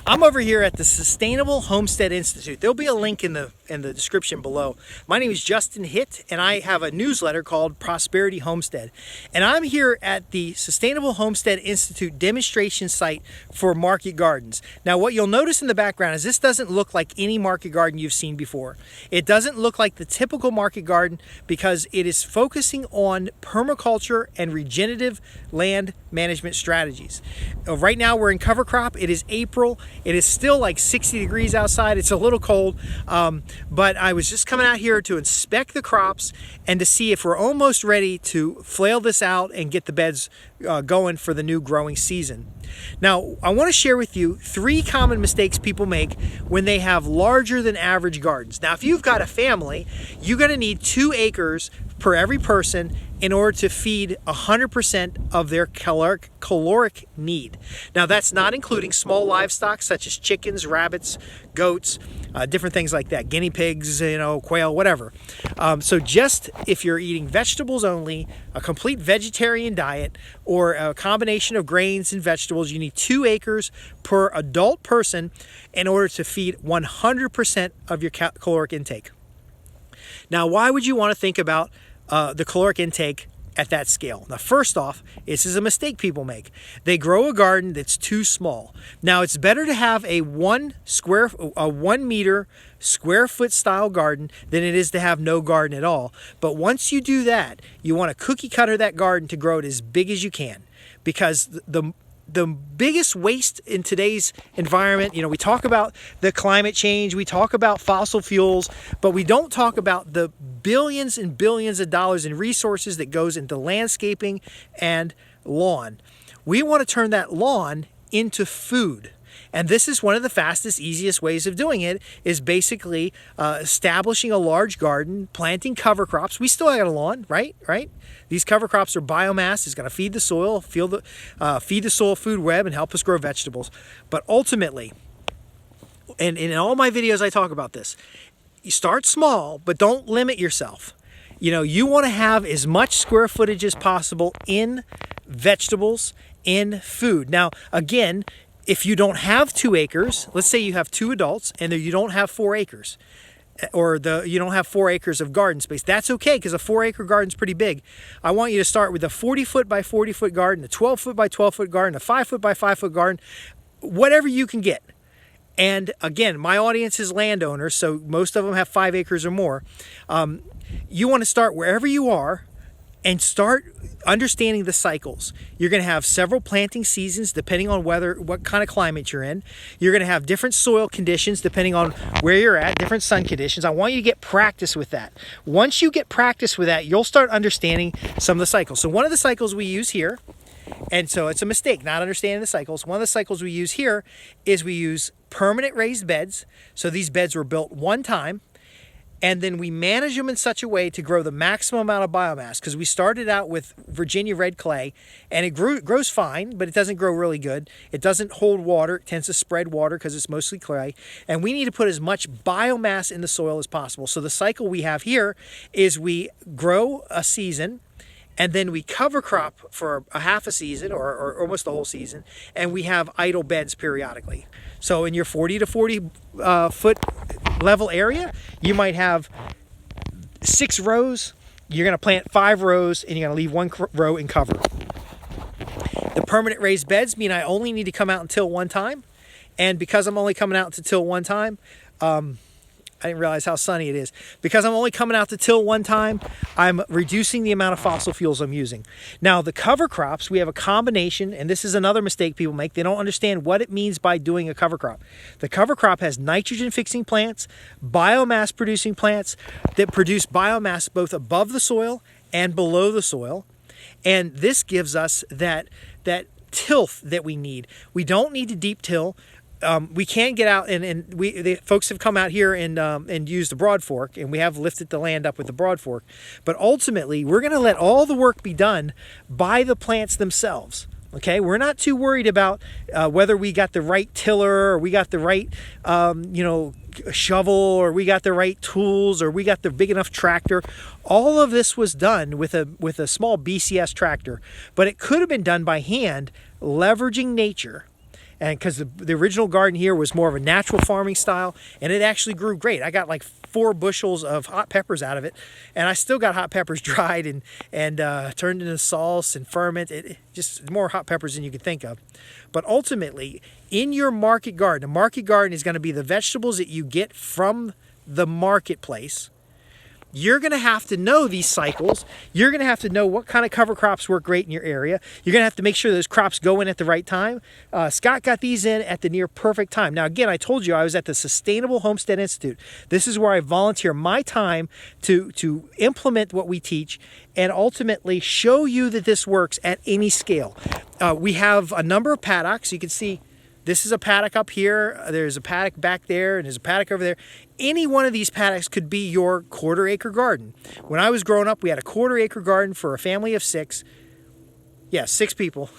I'm over here at the Sustainable Homestead Institute. There'll be a link in the description below. My name is Justin Hitt, and I have a newsletter called Prosperity Homestead. And I'm here at the Sustainable Homestead Institute demonstration site for market gardens. Now, what you'll notice in the background is this doesn't look like any market garden you've seen before. It doesn't look like the typical market garden because it is focusing on permaculture and regenerative land management strategies. Right now we're in cover crop. It is April. It is still like 60 degrees outside. It's a little cold, but I was just coming out here to inspect the crops and to see if we're almost ready to flail this out and get the beds going for the new growing season. Now, I want to share with you 3 common mistakes people make when they have larger than average gardens. Now, if you've got a family, you're going to need 2 acres per every person in order to feed 100% of their caloric need. Now, that's not including small livestock such as chickens, rabbits, goats, different things like that, guinea pigs, quail, whatever. So just if you're eating vegetables only, a complete vegetarian diet, or a combination of grains and vegetables, you need 2 acres per adult person in order to feed 100% of your caloric intake. Now, why would you want to think about the caloric intake at that scale? Now, first off, this is a mistake people make. They grow a garden that's too small. Now, it's better to have a 1 meter square foot style garden than it is to have no garden at all. But once you do that, you want to cookie cutter that garden to grow it as big as you can, because the biggest waste in today's environment, we talk about the climate change, we talk about fossil fuels, but we don't talk about the billions and billions of dollars in resources that goes into landscaping and lawn. We want to turn that lawn into food. And this is one of the fastest, easiest ways of doing it, is basically establishing a large garden, planting cover crops. We still got a lawn, right? These cover crops are biomass. It's going to feed the soil, feed the soil food web, and help us grow vegetables. But ultimately, and in all my videos I talk about this, you start small, but don't limit yourself. You want to have as much square footage as possible in vegetables, in food. Now, again, if you don't have 2 acres, let's say you have 2 adults and you don't have 4 acres, or you don't have 4 acres of garden space, that's okay, because a 4-acre garden is pretty big. I want you to start with a 40-foot by 40-foot garden, a 12-foot by 12-foot garden, a 5-foot by 5-foot garden, whatever you can get. And again, my audience is landowners, so most of them have 5 acres or more. You want to start wherever you are and start understanding the cycles. You're going to have several planting seasons depending on what kind of climate you're in. You're going to have different soil conditions depending on where you're at, different sun conditions. I want you to get practice with that. Once you get practice with that, you'll start understanding some of the cycles. So one of the cycles we use here, and so it's a mistake not understanding the cycles. One of the cycles we use here is we use permanent raised beds. So these beds were built one time, and then we manage them in such a way to grow the maximum amount of biomass, because we started out with Virginia red clay, and it grows fine, but it doesn't grow really good. It doesn't hold water. It tends to spread water because it's mostly clay, and we need to put as much biomass in the soil as possible. So the cycle we have here is we grow a season, and then we cover crop for a half a season or almost the whole season, and we have idle beds periodically. So in your 40 to 40 foot level area, you might have 6 rows. You're going to plant 5 rows, and you're going to leave 1 row in cover. The permanent raised beds mean I only need to come out and till 1 time, and because I'm only coming out to till 1 time, I didn't realize how sunny it is. Because I'm only coming out to till 1 time, I'm reducing the amount of fossil fuels I'm using. Now, the cover crops, we have a combination, and this is another mistake people make. They don't understand what it means by doing a cover crop. The cover crop has nitrogen-fixing plants, biomass-producing plants that produce biomass both above the soil and below the soil. And this gives us that tilth that we need. We don't need to deep till. We can get out, and the folks have come out here and used the broad fork, and we have lifted the land up with the broad fork. But ultimately, we're going to let all the work be done by the plants themselves. Okay, we're not too worried about whether we got the right tiller, or we got the right shovel, or we got the right tools, or we got the big enough tractor. All of this was done with a small BCS tractor, but it could have been done by hand, leveraging nature. And because the original garden here was more of a natural farming style, and it actually grew great. I got like 4 bushels of hot peppers out of it, and I still got hot peppers dried and turned into sauce and ferment. It just more hot peppers than you could think of. But ultimately, in your market garden, a market garden is going to be the vegetables that you get from the marketplace. You're going to have to know these cycles. You're going to have to know what kind of cover crops work great in your area. You're going to have to make sure those crops go in at the right time. Scott got these in at the near perfect time. Now, again, I told you I was at the Sustainable Homestead Institute. This is where I volunteer my time to implement what we teach and ultimately show you that this works at any scale. We have a number of paddocks. You can see this is a paddock up here. There's a paddock back there, and there's a paddock over there. Any one of these paddocks could be your quarter-acre garden. When I was growing up, we had a quarter-acre garden for a family of 6. Yeah, 6 people.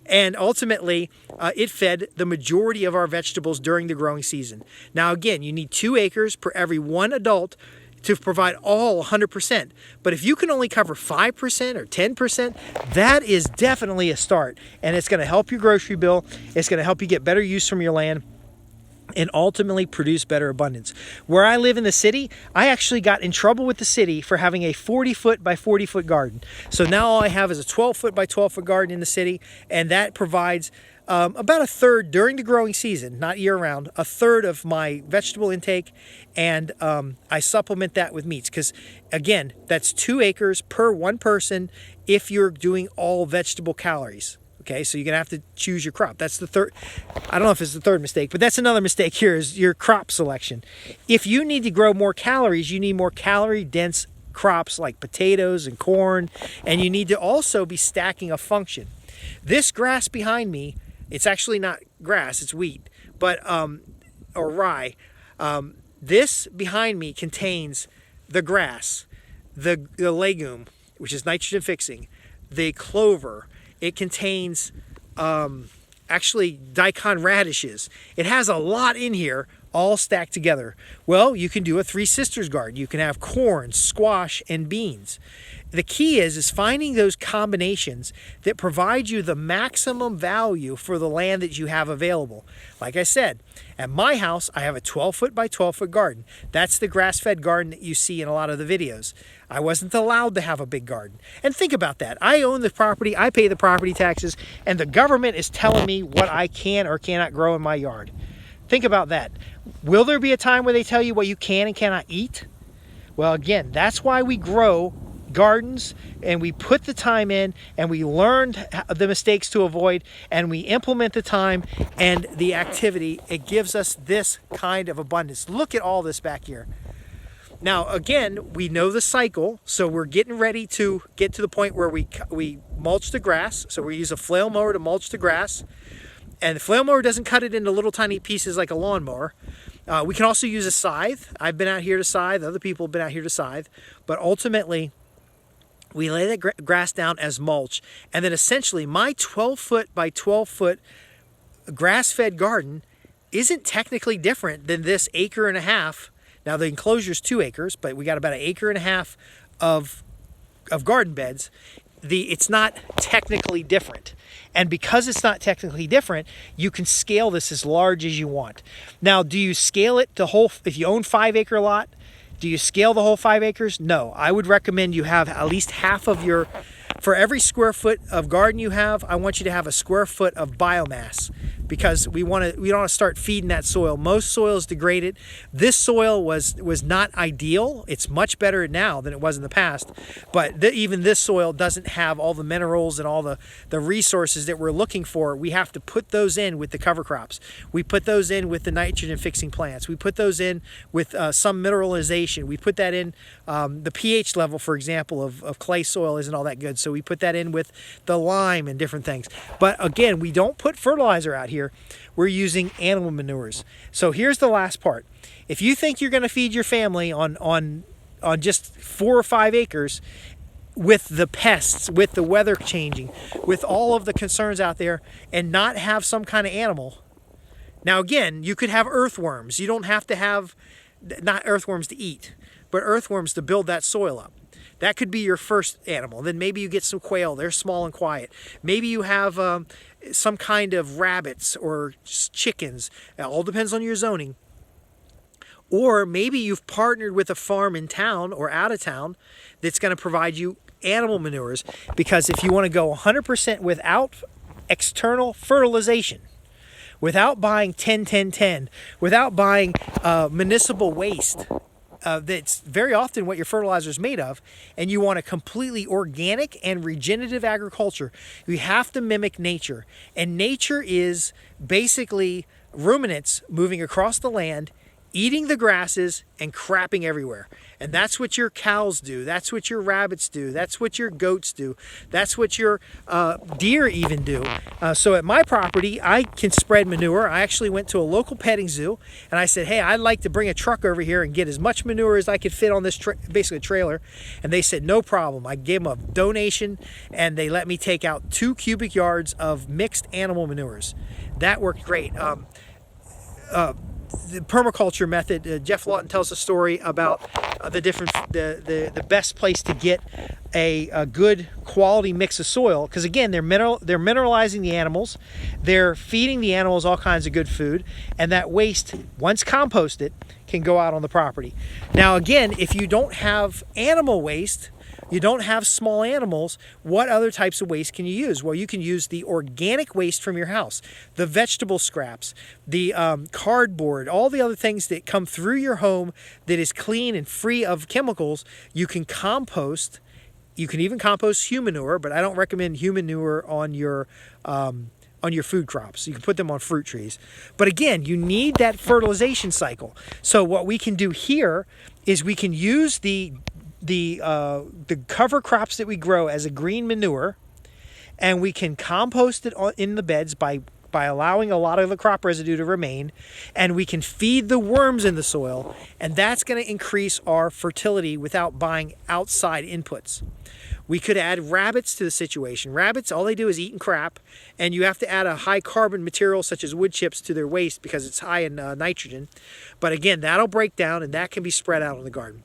And ultimately, it fed the majority of our vegetables during the growing season. Now, again, you need 2 acres per every 1 adult to provide all 100%. But if you can only cover 5% or 10%, that is definitely a start. And it's going to help your grocery bill. It's going to help you get better use from your land and ultimately produce better abundance. Where I live in the city, I actually got in trouble with the city for having a 40-foot by 40-foot garden. So now all I have is a 12-foot by 12-foot garden in the city, and that provides about a third during the growing season, not year-round, a third of my vegetable intake, and I supplement that with meats because, again, that's 2 acres per 1 person if you're doing all vegetable calories. Okay, so you're going to have to choose your crop. That's the third. I don't know if it's the third mistake, but that's another mistake here is your crop selection. If you need to grow more calories, you need more calorie-dense crops like potatoes and corn, and you need to also be stacking a function. This grass behind me, it's actually not grass, it's wheat, but or rye. This behind me contains the grass, the legume, which is nitrogen fixing, the clover. It contains actually daikon radishes. It has a lot in here, all stacked together. Well, you can do a 3 sisters garden. You can have corn, squash, and beans. The key is finding those combinations that provide you the maximum value for the land that you have available. Like I said, at my house, I have a 12-foot by 12-foot garden. That's the grass-fed garden that you see in a lot of the videos. I wasn't allowed to have a big garden. And think about that. I own the property, I pay the property taxes, and the government is telling me what I can or cannot grow in my yard. Think about that. Will there be a time where they tell you what you can and cannot eat? Well, again, that's why we grow gardens and we put the time in and we learned the mistakes to avoid and we implement the time and the activity. It gives us this kind of abundance. Look at all this back here. Now, again, we know the cycle, so we're getting ready to get to the point where we mulch the grass. So we use a flail mower to mulch the grass. And the flail mower doesn't cut it into little tiny pieces like a lawnmower. We can also use a scythe. I've been out here to scythe. Other people have been out here to scythe. But ultimately, we lay that grass down as mulch. And then essentially, my 12-foot by 12-foot grass-fed garden isn't technically different than this 1.5 acres. Now, the enclosure is 2 acres, but we got about 1.5 acres of garden beds. It's not technically different. And because it's not technically different, you can scale this as large as you want. Now, do you scale it to whole, if you own 5-acre lot, do you scale the whole 5 acres? No, I would recommend you have at least half of your, for every square foot of garden you have, I want you to have a square foot of biomass because we don't want to start feeding that soil. Most soil is degraded. This soil was not ideal. It's much better now than it was in the past, but even this soil doesn't have all the minerals and all the resources that we're looking for. We have to put those in with the cover crops. We put those in with the nitrogen fixing plants. We put those in with some mineralization. We put that in, the pH level, for example, of clay soil isn't all that good, so we put that in with the lime and different things. But again, we don't put fertilizer out here. We're using animal manures. So here's the last part. If you think you're going to feed your family on just 4 or 5 acres with the pests, with the weather changing, with all of the concerns out there, and not have some kind of animal. Now again, you could have earthworms. You don't have to have, not earthworms to eat, but earthworms to build that soil up. That could be your first animal. Then maybe you get some quail. They're small and quiet. Maybe you have some kind of rabbits or chickens. It all depends on your zoning. Or maybe you've partnered with a farm in town or out of town that's going to provide you animal manures, because if you want to go 100% without external fertilization, without buying 10-10-10, without buying municipal waste, that's very often what your fertilizer is made of, and you want a completely organic and regenerative agriculture, you have to mimic nature. And nature is basically ruminants moving across the land, eating the grasses and crapping everywhere. And that's what your cows do. That's what your rabbits do. That's what your goats do. That's what your deer even do. So at my property, I can spread manure. I actually went to a local petting zoo and I said, hey, I'd like to bring a truck over here and get as much manure as I could fit on this basically trailer. And they said, no problem. I gave them a donation and they let me take out 2 cubic yards of mixed animal manures. That worked great. The Permaculture Method, Jeff Lawton tells a story about the best place to get a good quality mix of soil, because again, they're mineralizing the animals, they're feeding the animals all kinds of good food, and that waste, once composted, can go out on the property. Now again, if you don't have animal waste, you don't have small animals, what other types of waste can you use? Well, you can use the organic waste from your house, the vegetable scraps, the cardboard, all the other things that come through your home that is clean and free of chemicals. You can compost. You can even compost human manure, but I don't recommend human manure on your food crops. You can put them on fruit trees. But again, you need that fertilization cycle. So what we can do here is we can use the cover crops that we grow as a green manure, and we can compost it in the beds by allowing a lot of the crop residue to remain, and we can feed the worms in the soil, and that's going to increase our fertility without buying outside inputs. We could add rabbits to the situation. Rabbits, all they do is eat and crap, and you have to add a high carbon material such as wood chips to their waste because it's high in nitrogen. But again, that'll break down and that can be spread out in the garden.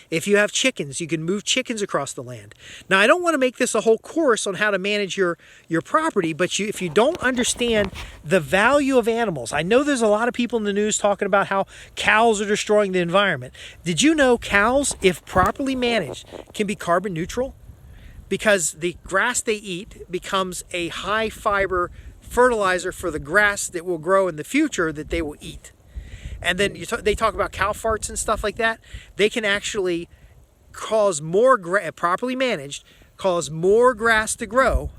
If you have chickens, you can move chickens across the land. Now, I don't want to make this a whole course on how to manage your property, but if you don't understand the value of animals, I know there's a lot of people in the news talking about how cows are destroying the environment. Did you know cows, if properly managed, can be carbon neutral? Because the grass they eat becomes a high fiber fertilizer for the grass that will grow in the future that they will eat. And then they talk about cow farts and stuff like that. They can actually cause more, properly managed, cause more grass to grow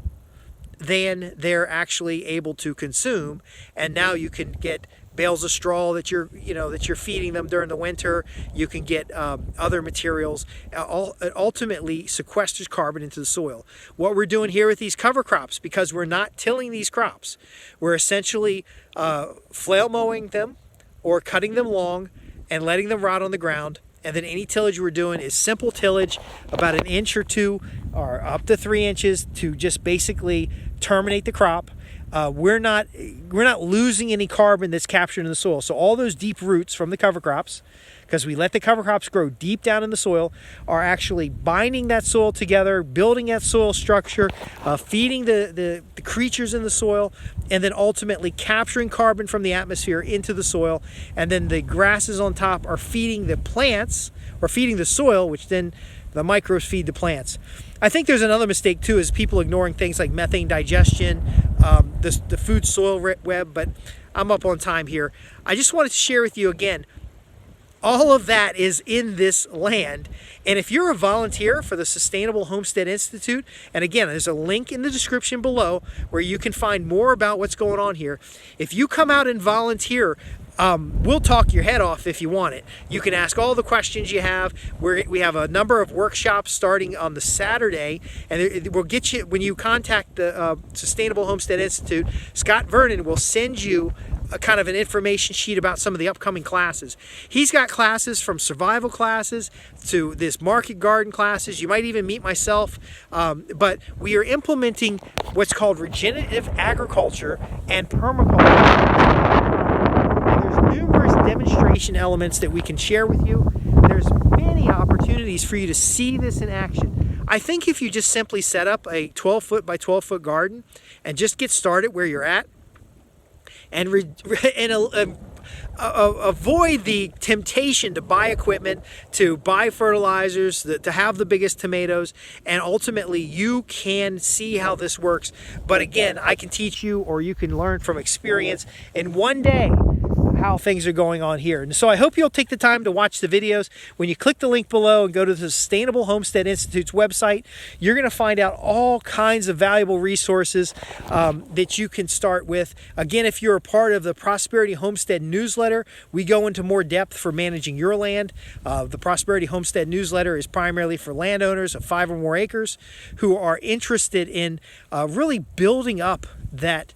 than they're actually able to consume. And now you can get bales of straw that you're feeding them during the winter. You can get other materials. It ultimately sequesters carbon into the soil. What we're doing here with these cover crops, because we're not tilling these crops, we're essentially flail mowing them, or cutting them long and letting them rot on the ground. And then any tillage we're doing is simple tillage, about 1 inch or 2 or up to 3 inches, to just basically terminate the crop. We're not losing any carbon that's captured in the soil. So all those deep roots from the cover crops, because we let the cover crops grow deep down in the soil, are actually binding that soil together, building that soil structure, feeding the creatures in the soil, and then ultimately capturing carbon from the atmosphere into the soil. And then the grasses on top are feeding the plants, or feeding the soil, which then the microbes feed the plants. I think there's another mistake too, is people ignoring things like methane digestion, the food soil web, but I'm up on time here. I just wanted to share with you again, all of that is in this land. And if you're a volunteer for the Sustainable Homestead Institute, and again, there's a link in the description below where you can find more about what's going on here. If you come out and volunteer, we'll talk your head off if you want it. You can ask all the questions you have. We have a number of workshops starting on the Saturday, and we'll get you, when you contact the Sustainable Homestead Institute, Scott Vernon will send you a kind of an information sheet about some of the upcoming classes. He's got classes from survival classes to this market garden classes. You might even meet myself, but we are implementing what's called regenerative agriculture and permaculture. There's numerous demonstration elements that we can share with you. There's many opportunities for you to see this in action. I think if you just simply set up a 12-foot by 12-foot garden and just get started where you're at, and avoid the temptation to buy equipment, to buy fertilizers, to have the biggest tomatoes, and ultimately you can see how this works. But again, I can teach you, or you can learn from experience in one day how things are going on here. And so I hope you'll take the time to watch the videos. When you click the link below and go to the Sustainable Homestead Institute's website, you're going to find out all kinds of valuable resources that you can start with. Again, if you're a part of the Prosperity Homestead newsletter, we go into more depth for managing your land. The Prosperity Homestead newsletter is primarily for landowners of 5 or more acres who are interested in really building up that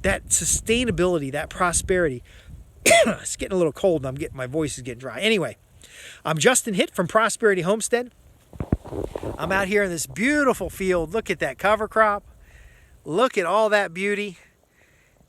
sustainability, that prosperity. It's getting a little cold and my voice is getting dry. Anyway, I'm Justin Hitt from Prosperity Homestead. I'm out here in this beautiful field. Look at that cover crop. Look at all that beauty.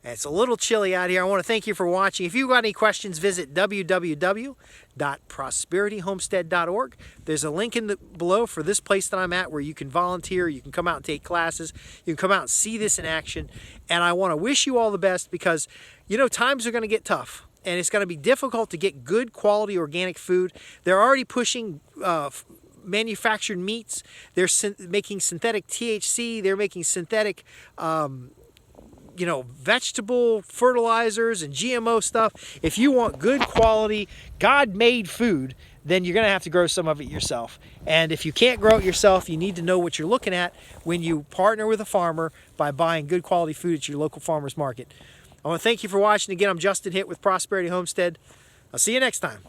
It's a little chilly out here. I want to thank you for watching. If you've got any questions, visit www.prosperityhomestead.org. There's a link below for this place that I'm at where you can volunteer, you can come out and take classes, you can come out and see this in action. And I want to wish you all the best because, you know, times are going to get tough. And it's going to be difficult to get good quality organic food. They're already pushing manufactured meats. They're making synthetic THC. They're making synthetic vegetable fertilizers and GMO stuff. If you want good quality, God-made food, then you're going to have to grow some of it yourself. And if you can't grow it yourself, you need to know what you're looking at when you partner with a farmer by buying good quality food at your local farmer's market. I want to thank you for watching. Again, I'm Justin Hitt with Prosperity Homestead. I'll see you next time.